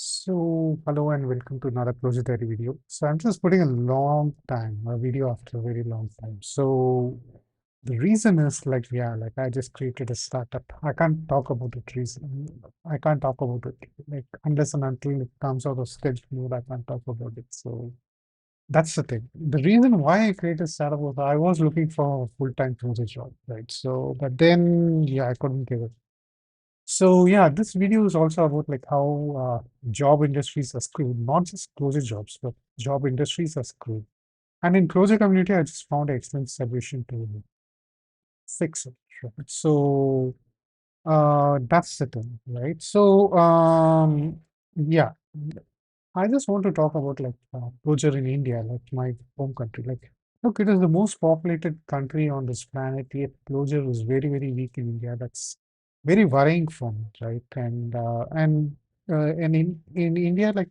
Hello and welcome to another Clojure Diary video. I'm just putting a video after a very long time. The reason is like I just created a startup. I can't talk about it reason. I can't talk about it like unless and until it comes out of schedule mode, I can't talk about it. So that's the thing. The reason why I created a startup was I was looking for a full-time Clojure job, right? But then I couldn't give it. This video is also about like how job industries are screwed, not just Clojure jobs, but job industries are screwed. And in Clojure community, I just found an excellent solution to fix it. Right? That's the thing, right? Yeah, I just want to talk about like Clojure in India, like my home country. Like, look, it is the most populated country on this planet, yet Clojure is very, very weak in India. That's very worrying for me, right? And in India, like,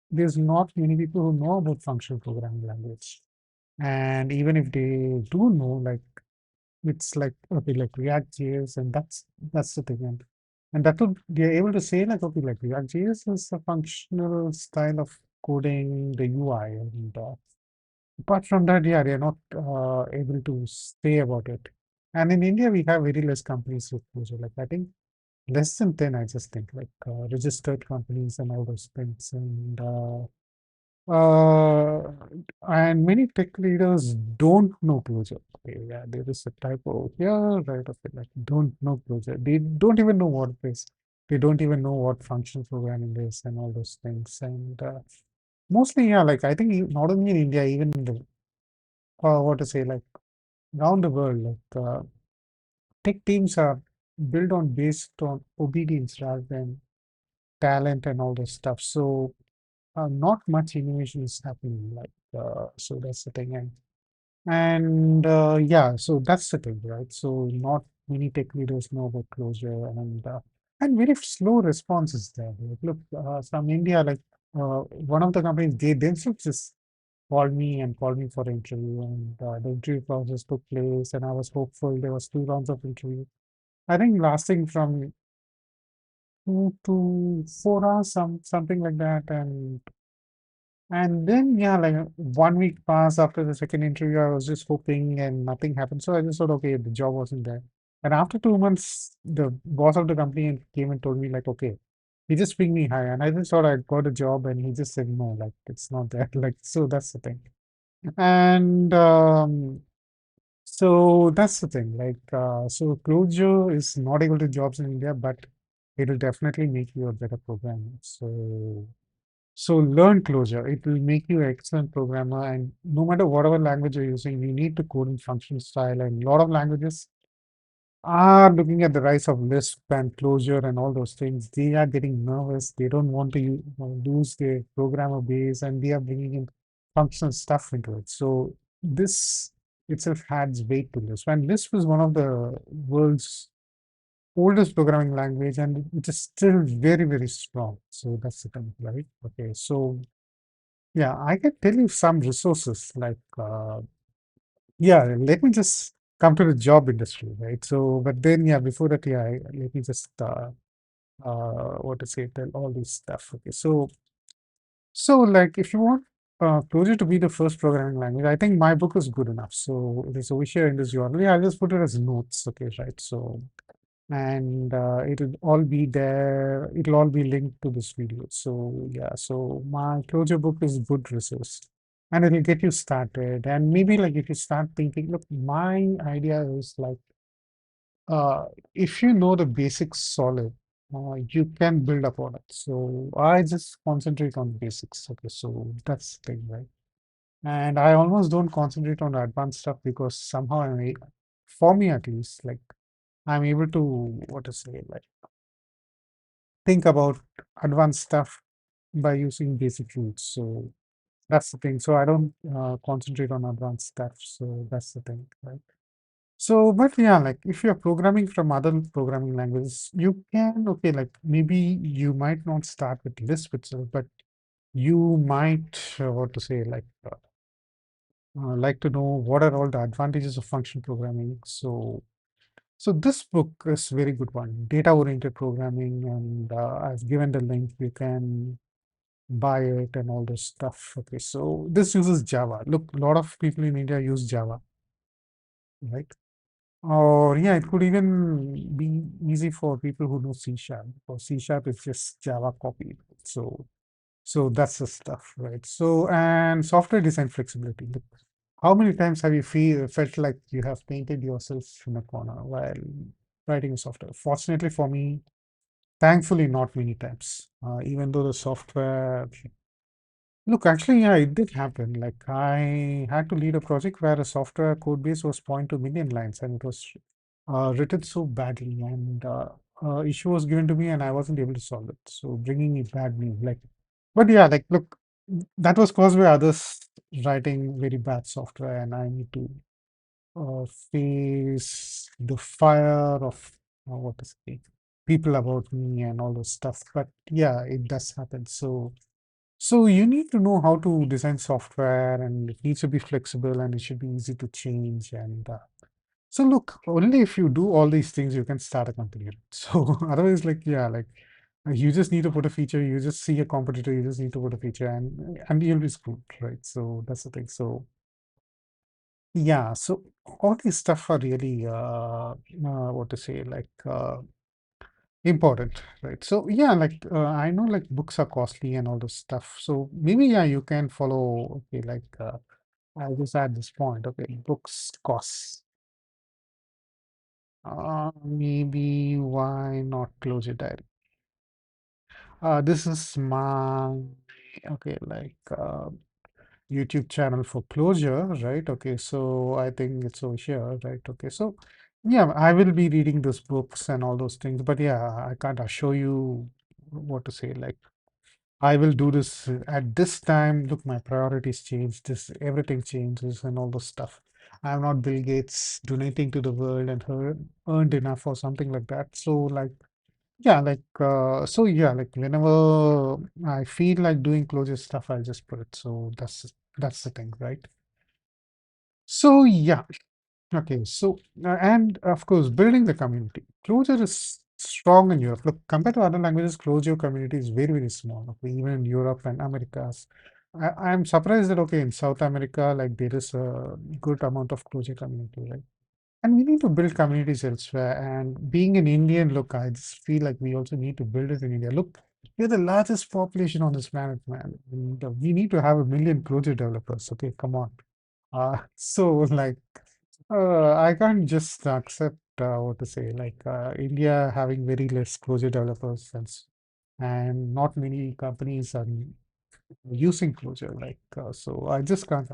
there's not many people who know about functional programming language. And even if they do know, like, it's like okay, like React.js, and that's the thing. And that would they're able to say like okay, like React.js is a functional style of coding the UI, and apart from that, yeah, they're not able to say about it. And in India, we have very less companies with Clojure. Like I think less than 10, I just think, like registered companies and all those things. Uh, and many tech leaders don't know Clojure. Okay, yeah, there is a typo here, right? Okay, like don't know Clojure. They don't even know what it is. They don't even know what functional programming is and all those things. And mostly, yeah, like I think not only in India, even in the what to say, like around the world, like tech teams are built on based on obedience rather than talent and all this stuff. Not much innovation is happening. So that's the thing. So that's the thing, right? So not many tech leaders know about Clojure, and very slow response is there. Like, look, from India, like one of the companies, they themselves just called me for interview, and the interview process took place, and I was hopeful. There was 2 rounds of interview. I think lasting from 2 to 4 hours, something like that, and then, yeah, like 1 week passed after the second interview. I was just hoping and nothing happened. So I just thought, okay, the job wasn't there. And after 2 months, the boss of the company came and told me, like, okay, he just pinged me high. And I just thought I got a job, and he just said, no, like, it's not there. Like, so that's the thing. And so that's the thing. So Clojure is not able to jobs in India, but it will definitely make you a better programmer. So learn Clojure. It will make you an excellent programmer. And no matter whatever language you're using, you need to code in functional style. And a lot of languages are looking at the rise of Lisp and Clojure and all those things. They are getting nervous. They don't want to lose their programmer base, and they are bringing in functional stuff into it. So this itself adds weight to Lisp. And Lisp is one of the world's oldest programming language, and it is still very, very strong. So that's the thing, right? Okay, so yeah, I can tell you some resources let me just come to the job industry, right? But then, yeah, before that, let me just, what to say, tell all this stuff. Okay, like if you want Clojure to be the first programming language, I think my book is good enough. So it is over here in this URL. Yeah, I'll just put it as notes. Okay, right. And it'll all be there. It'll all be linked to this video. So my Clojure book is good resource, and it'll get you started. And maybe like if you start thinking, look, my idea is like uh, if you know the basics solid, you can build upon it. So I just concentrate on basics. Okay, so that's the thing, right? And I almost don't concentrate on the advanced stuff because somehow for me at least, like I'm able to what to say, like think about advanced stuff by using basic rules. So that's the thing. So I don't concentrate on advanced stuff. So that's the thing, right? But yeah, like if you're programming from other programming languages, you can, okay, like maybe you might not start with Lisp itself, but you might, what to say, like to know what are all the advantages of function programming. So this book is very good one, data-oriented programming, and I've given the link. You can buy it and all this stuff. Okay, so this uses Java. Look, a lot of people in India use Java, right? Or yeah, it could even be easy for people who know C sharp, because C sharp is just Java copied. So that's the stuff, right? So and software design flexibility. Look, how many times have you felt like you have painted yourself in a corner while writing a software? Fortunately for me, thankfully, not many times. Even though the software, look, actually, yeah, it did happen. Like I had to lead a project where a software code base was 0.2 million lines, and it was written so badly, and issue was given to me, and I wasn't able to solve it. So bringing me bad news, like, but yeah, like, look, that was caused by others writing very bad software, and I need to face the fire of what to say, people about me and all those stuff. But yeah, it does happen. So you need to know how to design software, and it needs to be flexible, and it should be easy to change. And so look, only if you do all these things, you can start a company. Right? So otherwise, like yeah, like you just need to put a feature. You just see a competitor. You just need to put a feature, and you'll be screwed, right? So that's the thing. So yeah, so all these stuff are really what to say, like important, right? So yeah, like I know like books are costly and all this stuff. So maybe yeah, you can follow. Okay, like I'll just add this point. Okay, books costs. Maybe why not Clojure Diary? This is my okay, like YouTube channel for Clojure, right? Okay, so I think it's over here, right? Okay, so yeah, I will be reading those books and all those things, but yeah, I can't assure you what to say. Like, I will do this at this time. Look, my priorities change. This everything changes and all those stuff. I'm not Bill Gates donating to the world and earned enough or something like that. So like yeah, like so yeah, like whenever I feel like doing Clojure stuff, I'll just put it. So that's the thing, right? So yeah, okay. So and of course, building the community. Clojure is strong in Europe. Look, compared to other languages, Clojure community is very small. Okay, even in Europe and Americas. I'm surprised that okay in South America, like there is a good amount of Clojure community, right? And we need to build communities elsewhere. And being an Indian, look, I just feel like we also need to build it in India. Look, we're the largest population on this planet, man. And, we need to have 1 million project developers. Okay, come on. So like, I can't just accept what to say, like India having very less project developers and not many companies are using Clojure. Like, so I just can't.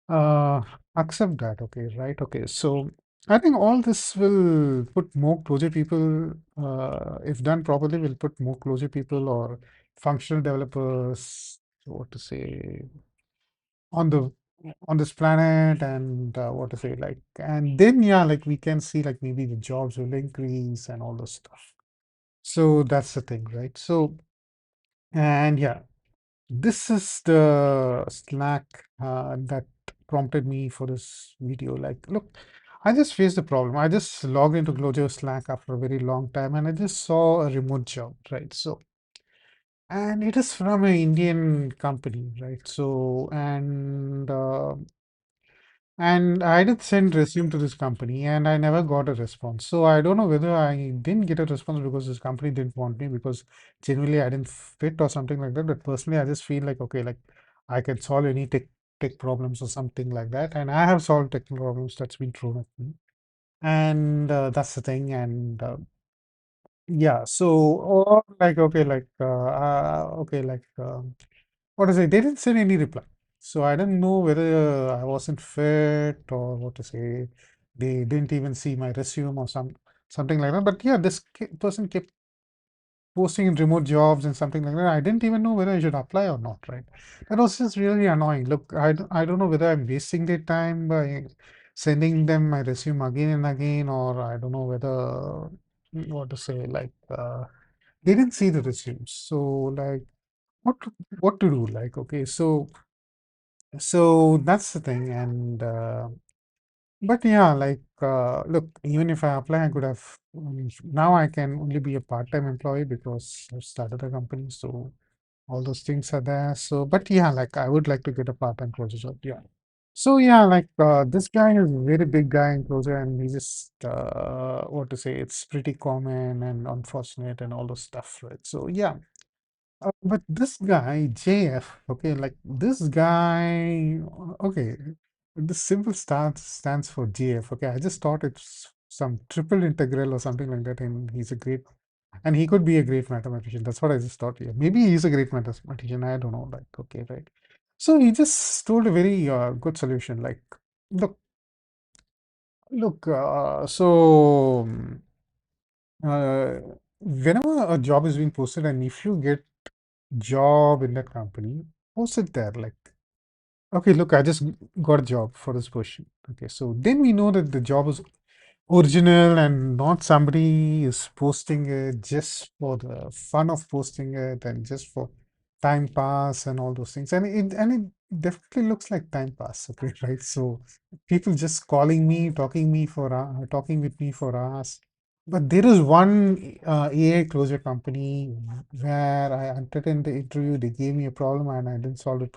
Uh, accept that, okay, right? Okay, so I think all this will put more closure people, if done properly, will put more closure people or functional developers, what to say, on the on this planet, and what to say, like, and then yeah, like we can see like maybe the jobs will increase and all this stuff. So that's the thing, right? So and yeah, this is the Slack that prompted me for this video. Like, look, I just faced the problem. I just logged into Clojure Slack after a very long time, and I just saw a remote job, right? So, and it is from an Indian company, right? So, and I did send resume to this company, and I never got a response. So I don't know whether I didn't get a response because this company didn't want me because genuinely I didn't fit or something like that. But personally, I just feel like okay, like I can solve any tech problems or something like that, and I have solved tech problems that's been thrown at me, and that's the thing. And yeah, so or like okay, like okay, like. What to say? They didn't send any reply. So I didn't know whether I wasn't fit or what to say. They didn't even see my resume or something like that. But yeah, this person kept posting in remote jobs and something like that. I didn't even know whether I should apply or not, right? That was just really annoying. Look, I don't know whether I'm wasting their time by sending them my resume again and again, or I don't know whether what to say, like they didn't see the resumes. So like what to, what to do? Like, okay, so that's the thing, and But yeah, like, look, even if I apply, I could have, now I can only be a part-time employee because I've started a company. So all those things are there. So, but yeah, like I would like to get a part-time closer job. Yeah. So yeah, like this guy is a very big guy in closer, and he just what to say, it's pretty common and unfortunate and all those stuff, right? So yeah, but this guy, JF, okay, like this guy, okay, the symbol stands for JF, okay. I just thought it's some triple integral or something like that, and he's a great, and he could be a great mathematician. That's what I just thought. Yeah, maybe he's a great mathematician. I don't know. Like, okay, right. So he just told a very good solution. Like, look, look. Uh, whenever a job is being posted, and if you get job in that company, post it there. Like, okay, look, I just got a job for this position. Okay, so then we know that the job is original and not somebody is posting it just for the fun of posting it and just for time pass and all those things. And it definitely looks like time pass. Okay, right? So people just calling me, talking with me for hours. But there is one AI closure company where I attended the interview. They gave me a problem and I didn't solve it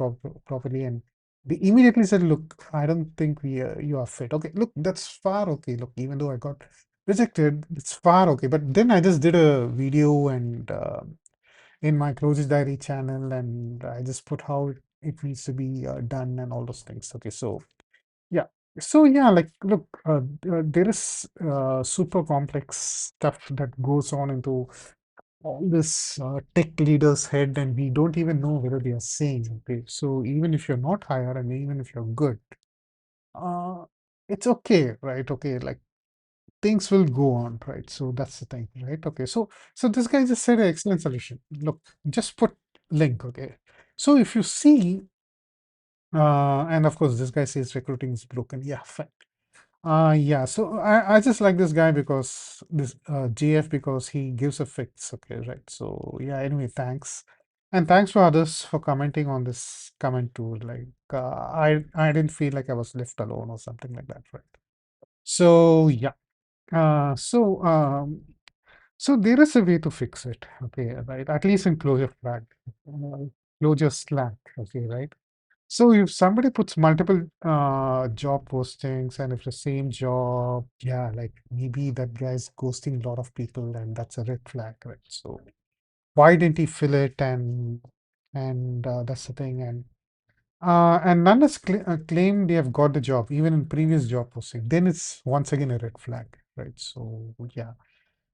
properly, and they immediately said, "Look, I don't think you are fit." Okay, look, that's far okay. Look, even though I got rejected, it's far okay. But then I just did a video and in my Closes Diary channel, and I just put how it needs to be done and all those things. Okay, so yeah. So yeah, like look, there is super complex stuff that goes on into all this tech leaders' head, and we don't even know whether they are sane. Okay, so even if you're not hired and even if you're good, uh, it's okay, right? Okay, like things will go on, right? So that's the thing, right? Okay, so this guy just said an excellent solution. Look, just put link, okay. So if you see, and of course, this guy says recruiting is broken. Yeah, fine. Yeah, so I just like this guy because this GF because he gives a fix. Okay, right. So yeah, anyway, thanks. And thanks for others for commenting on this comment too. Like I didn't feel like I was left alone or something like that, right? So yeah. So so there is a way to fix it. Okay, right. At least in Clojure Flag, Clojure Slack. Okay, right. So if somebody puts multiple job postings and if the same job, yeah, like maybe that guy's ghosting a lot of people and that's a red flag, right? So why didn't he fill it? And that's the thing. And none has claimed they have got the job, even in previous job posting. Then it's once again a red flag, right? So yeah.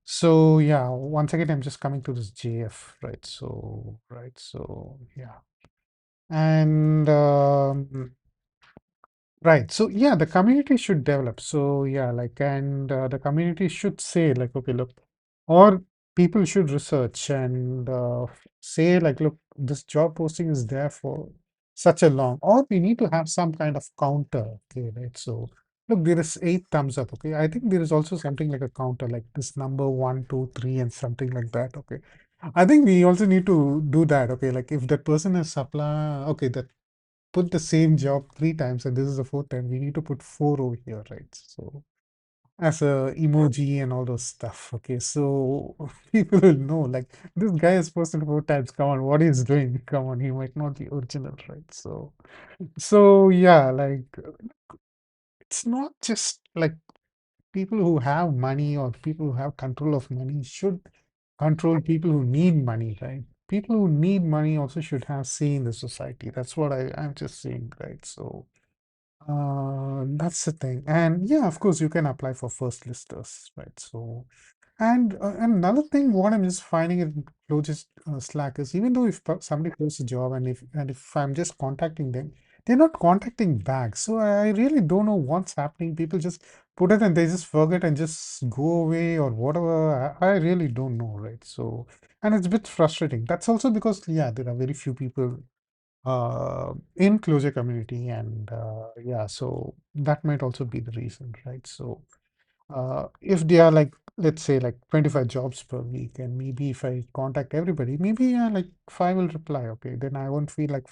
So yeah, once again, I'm just coming to this JF, right? So right. So yeah. And right. So yeah, the community should develop. So yeah, like, and the community should say like, okay, look, or people should research and say like, look, this job posting is there for such a long, or we need to have some kind of counter. Okay, right. So look, there is 8 thumbs up. Okay, I think there is also something like a counter, like this number 1, 2, 3, and something like that. Okay, I think we also need to do that. Okay, like if that person is supply, okay, that put the same job 3 times and this is the fourth time, we need to put four over here, right? So as a emoji and all those stuff. Okay, so people will know like this guy is posted 4 times. Come on, what he's doing? Come on, he might not be original, right? So yeah, like it's not just like people who have money or people who have control of money should control people who need money, right? People who need money also should have say in the society. That's what I'm just saying, right? So that's the thing. And yeah, of course, you can apply for first listers, right? So, and another thing, what I'm just finding in Logis Slack is even though if somebody posts a job and if I'm just contacting them, they're not contacting back. So I really don't know what's happening. People just put it and they just forget and just go away or whatever. I really don't know, right? So, and it's a bit frustrating. That's also because yeah, there are very few people in closure community and yeah, so that might also be the reason, right? So if they are like let's say like 25 jobs per week and maybe if I contact everybody maybe yeah, like five will reply, okay, then I won't feel like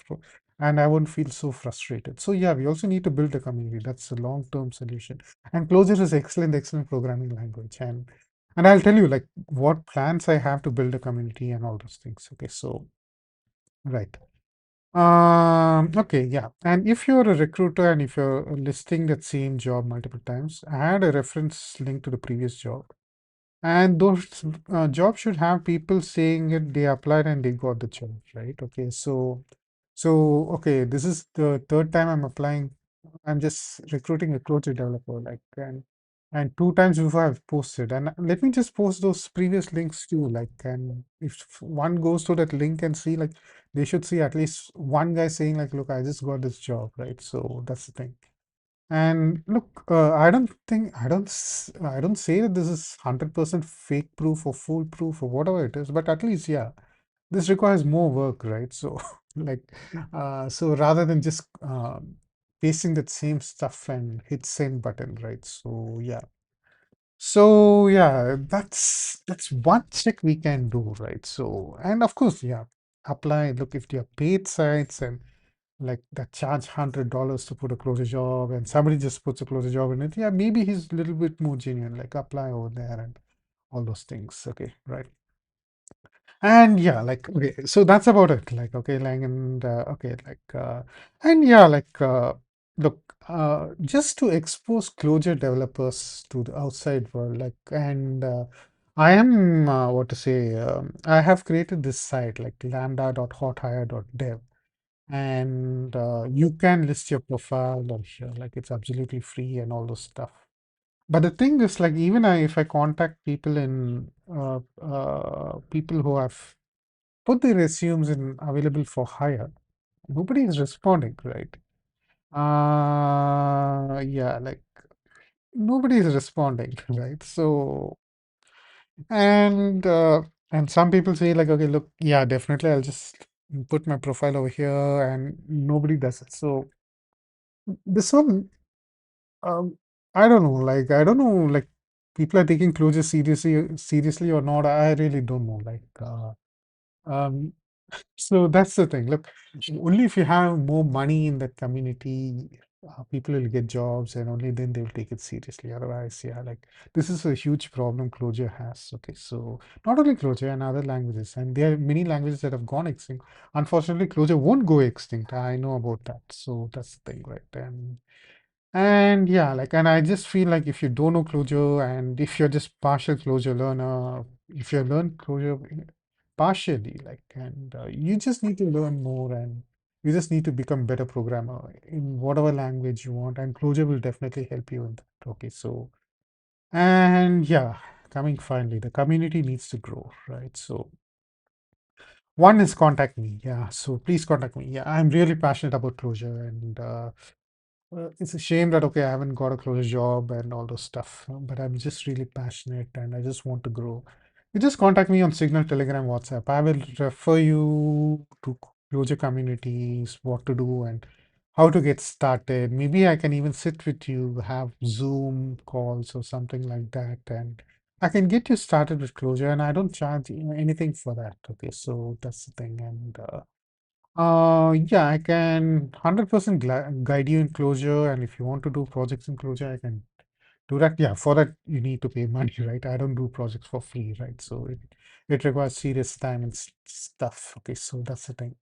and I won't feel so frustrated. So yeah, we also need to build a community. That's a long-term solution. And Clojure is excellent programming language. And I'll tell you like what plans I have to build a community and all those things. Okay, so right. Okay, yeah. And if you're a recruiter and if you're listing that same job multiple times, add a reference link to the previous job. And those jobs should have people saying it, they applied and they got the job, right? Okay, okay, this is the third time I'm applying. I'm just recruiting a Clojure developer, like, and two times before I've posted. And let me just post those previous links too, like, and if one goes to that link and see, like, they should see at least one guy saying, like, look, I just got this job, right? So that's the thing. And look, I don't say that this is 100% fake proof or foolproof or whatever it is, but at least, yeah, this requires more work, right? So, like, so rather than just pasting that same stuff and hit send button, right? So, yeah. So, yeah, that's one check we can do, right? So, and of course, yeah, apply. Look, if they are paid sites and like that charge $100 to put a closer job and somebody just puts a closer job in it, yeah, maybe he's a little bit more genuine, like apply over there and all those things. Okay, right. And yeah, like okay, so that's about it. Like okay, like and okay, like and yeah, like look, just to expose Clojure developers to the outside world, like and I am what to say, I have created this site like lambda.hothire.dev, and you can list your profile on here, like it's absolutely free and all those stuff. But the thing is, like, even if I contact people in people who have put their resumes in available for hire, nobody is responding, right? Yeah, like nobody is responding, right? So, and uh, and some people say like, okay, look, yeah, definitely, I'll just put my profile over here, and nobody does it. So this one, um, I don't know, like I don't know, like people are taking closure seriously or not. I really don't know, like. Um, So that's the thing. Look, only if you have more money in that community, people will get jobs, and only then they will take it seriously. Otherwise, yeah, like this is a huge problem Clojure has. Okay, so not only Clojure and other languages, and there are many languages that have gone extinct. Unfortunately, Clojure won't go extinct. I know about that. So that's the thing, right? And yeah, like, and I just feel like if you don't know Clojure and if you're just partial Clojure learner, if you learn Clojure partially, like, and you just need to learn more and you just need to become better programmer in whatever language you want, and Clojure will definitely help you in that. Okay, so, and yeah, coming finally, the community needs to grow, right? So, one is contact me. Yeah, so please contact me. Yeah, I'm really passionate about Clojure and it's a shame that okay, I haven't got a close job and all those stuff, but I'm just really passionate and I just want to grow. You just contact me on Signal, Telegram, WhatsApp. I will refer you to closure communities, what to do and how to get started. Maybe I can even sit with you, have Zoom calls or something like that, and I can get you started with closure. And I don't charge anything for that. Okay, so that's the thing. And yeah, I can 100% guide you in Clojure, and if you want to do projects in Clojure, I can do that. Yeah, for that you need to pay money, right? I don't do projects for free, right? So it requires serious time and stuff. Okay, so that's the thing.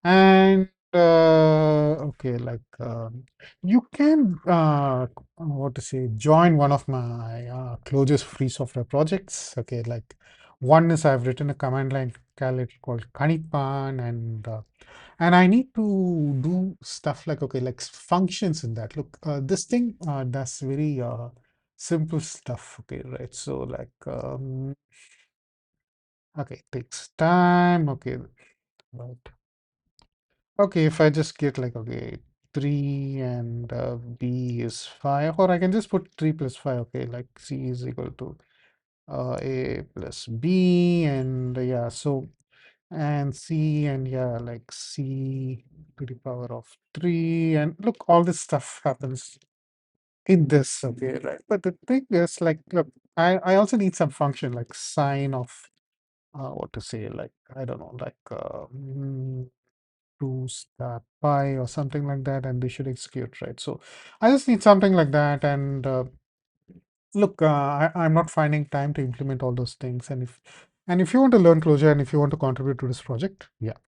And okay, like you can what to say, join one of my Clojure's free software projects. Okay, like one is I've written a command line calculator called Kanipan, and I need to do stuff like okay, like functions in that. Look, this thing does very simple stuff. Okay, right? So like okay, takes time. Okay, right. Okay, if I just get like, okay, 3 and B is 5, or I can just put 3 plus 5, okay, like C is equal to A plus B, and yeah, so, and C, and yeah, like C to the power of 3, and look, all this stuff happens in this, okay, right? But the thing is, like, look, I also need some function like sign of, what to say, like, I don't know, like, to start by or something like that, and they should execute, right? So I just need something like that. And look, I'm not finding time to implement all those things. And if you want to learn Clojure and if you want to contribute to this project, yeah,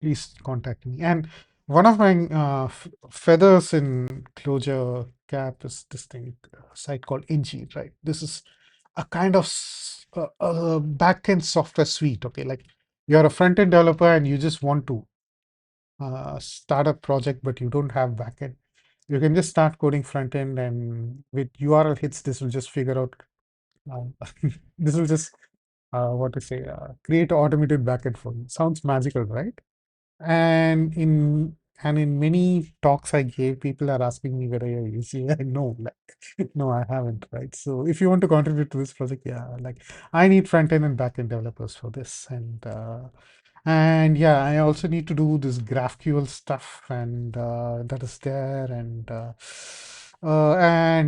please contact me. And one of my feathers in Clojure cap is this thing, site called Ingy, right? This is a kind of a backend software suite. Okay, like you're a front-end developer and you just want to start a project, but you don't have backend. You can just start coding front end, and with URL hits, this will just figure out. This will just what to say, create automated backend for you. Sounds magical, right? And in many talks I gave, people are asking me whether you're using it. No, like no, I haven't, right? So if you want to contribute to this project, yeah, like I need front end and back end developers for this, and yeah, I also need to do this GraphQL stuff, and that is there, and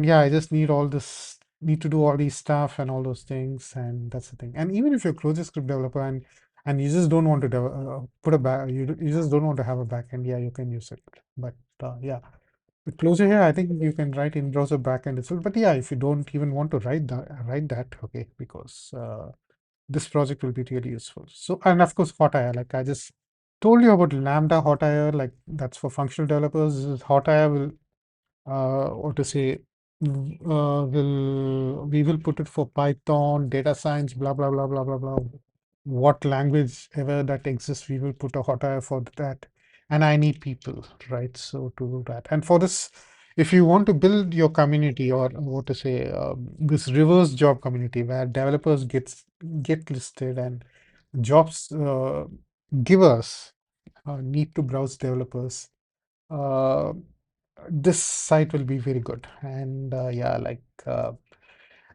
yeah, I just need to do all these stuff and all those things, and that's the thing. And even if you're a Clojure script developer and you just don't want to put a back, you just don't want to have a backend, yeah, you can use it. But yeah, with Clojure here, I think you can write in browser backend itself. But yeah, if you don't even want to write that, okay, because this project will be really useful. So, and of course, Hotwire, like I just told you about Lambda Hotwire, like that's for functional developers. This is Hotwire will, what to say, we will put it for Python, data science, blah, blah, blah, blah, blah, blah. What language ever that exists, we will put a Hotwire for that. And I need people, right? So to do that. And for this, if you want to build your community or what to say, this reverse job community where developers get listed and jobs givers need to browse developers, uh, this site will be very good. And yeah, like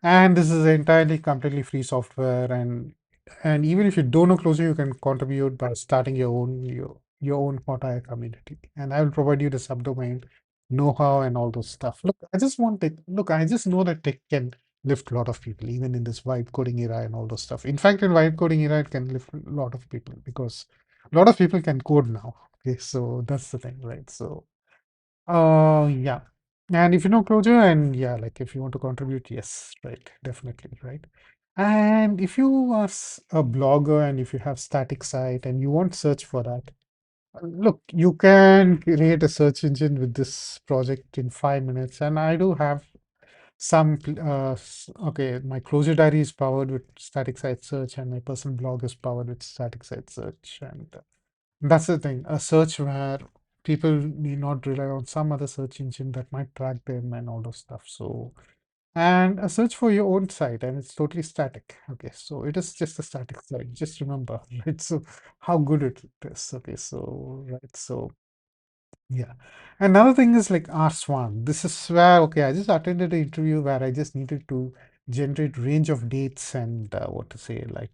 and this is entirely completely free software, and even if you don't know Clojure, you can contribute by starting your own Hotwire community, and I will provide you the subdomain, know-how, and all those stuff. Look, I just know that tech can lift a lot of people, even in this vibe coding era and all those stuff. In fact, in vibe coding era, it can lift a lot of people because a lot of people can code now. Okay, so that's the thing, right? So yeah. And if you know Clojure, and yeah, like if you want to contribute, yes, right, definitely, right. And if you are a blogger and if you have static site and you want search for that, look, you can create a search engine with this project in 5 minutes. And I do have okay, my Clojure diary is powered with static site search, and my personal blog is powered with static site search. And that's the thing, a search where people need not rely on some other search engine that might track them and all those stuff. So, and a search for your own site, and it's totally static. Okay, so it is just a static site. Just remember, right? So, how good it is. Okay, so, right. So, yeah. Another thing is like rswan. This is where, okay, I just attended an interview where I just needed to generate range of dates and what to say, like,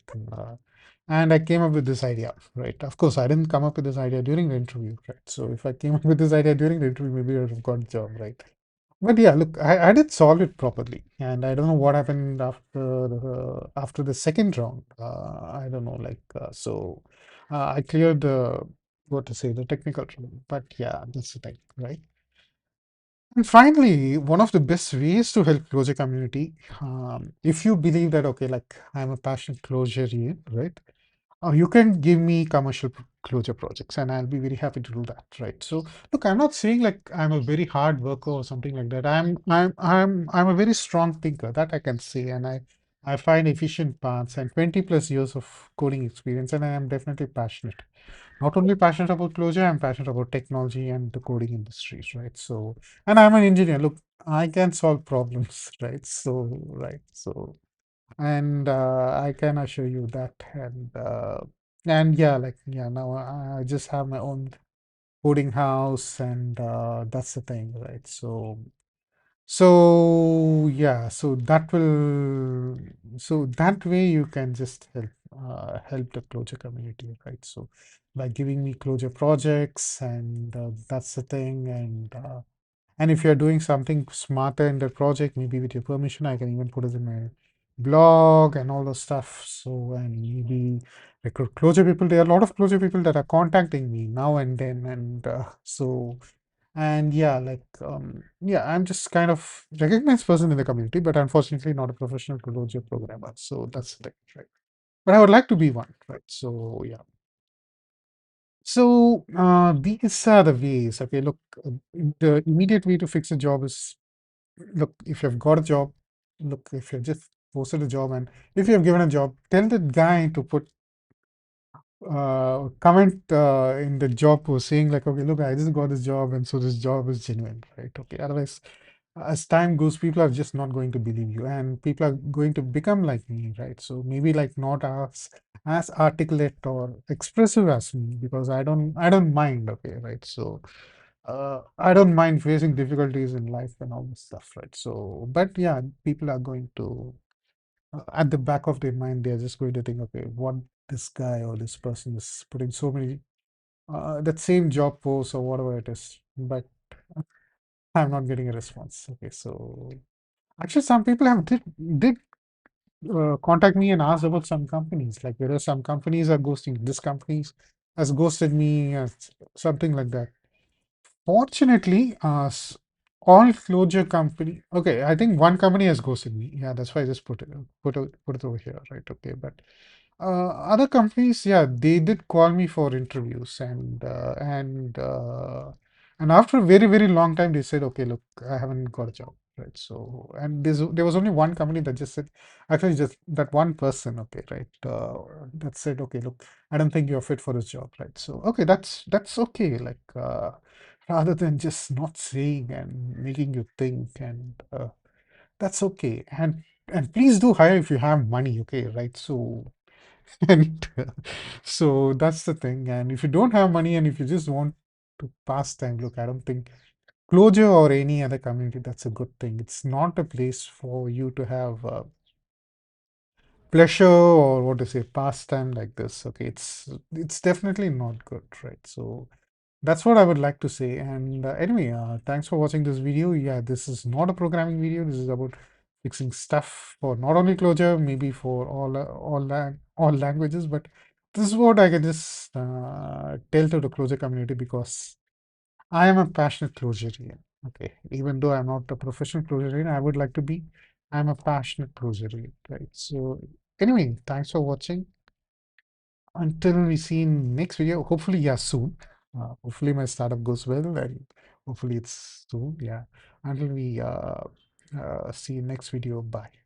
and I came up with this idea, right? Of course, I didn't come up with this idea during the interview, right? So if I came up with this idea during the interview, maybe I would have got a job, right? But yeah, look, I did solve it properly, and I don't know what happened after the second round. I don't know, like I cleared the what to say the technical round, but yeah, that's the thing, right? And finally, one of the best ways to help Clojure community, if you believe that okay, like I'm a passionate Clojure, right? You can give me commercial Clojure projects, and I'll be very happy to do that, right? So, look, I'm not saying like I'm a very hard worker or something like that. I'm a very strong thinker, that I can say, and I find efficient paths and 20 plus years of coding experience, and I am definitely passionate. Not only passionate about Clojure, I'm passionate about technology and the coding industries, right? So, and I'm an engineer. Look, I can solve problems, right? So, right, so and I can assure you that. And yeah, like yeah, now I just have my own coding house, and that's the thing, right? So yeah, so that way you can just help the Clojure community, right? So by giving me Clojure projects, and that's the thing. And if you're doing something smarter in the project, maybe with your permission, I can even put it in my blog and all those stuff. So, and maybe recruit Clojure people. There are a lot of Clojure people that are contacting me now and then. And and yeah, yeah, I'm just kind of recognized person in the community, but unfortunately not a professional Clojure programmer. So that's the thing, right? But I would like to be one, right? So yeah. So these are the ways. Okay, look, the immediate way to fix a job is, look, if you've got a job, look, if you've just posted a job, and if you have given a job, tell the guy to put comment in the job post saying like, okay, look, I just got this job, and so this job is genuine, right? Okay, otherwise, as time goes, people are just not going to believe you, and people are going to become like me, right? So maybe like not as articulate or expressive as me, because I don't mind, okay, right? So I don't mind facing difficulties in life and all this stuff, right? So, but yeah, people are going to, at the back of their mind, they're just going to think, okay, what this guy or this person is putting so many, that same job post or whatever it is, but I'm not getting a response. Okay, so actually, some people did contact me and ask about some companies, like whether some companies are ghosting. This companies has ghosted me, something like that. Fortunately, all closure company. Okay, I think one company has ghosted me. Yeah, that's why I just put it over here, right? Okay, but other companies, yeah, they did call me for interviews, and after a very very long time, they said, okay, look, I haven't got a job, right? So, and there was only one company that just said, actually, just that one person, okay, right, that said, okay, look, I don't think you're fit for this job, right? So, okay, that's okay, like, rather than just not saying and making you think, and that's okay, and please do hire if you have money, okay, right? So, and so that's the thing. And if you don't have money and if you just want to pass time, look, I don't think Clojure or any other community, that's a good thing. It's not a place for you to have pleasure or what to say, pastime like this. Okay, it's definitely not good, right? So that's what I would like to say. And anyway, thanks for watching this video. Yeah, this is not a programming video. This is about fixing stuff for not only Clojure, maybe for all languages. But this is what I can just tell to the Clojure community, because I am a passionate Clojurian. Okay, even though I'm not a professional Clojurian, I would like to be. I'm a passionate Clojurian, right? So anyway, thanks for watching. Until we see in next video, hopefully, yeah, soon. Hopefully my startup goes well, and hopefully it's soon. Yeah. Until we see you next video. Bye.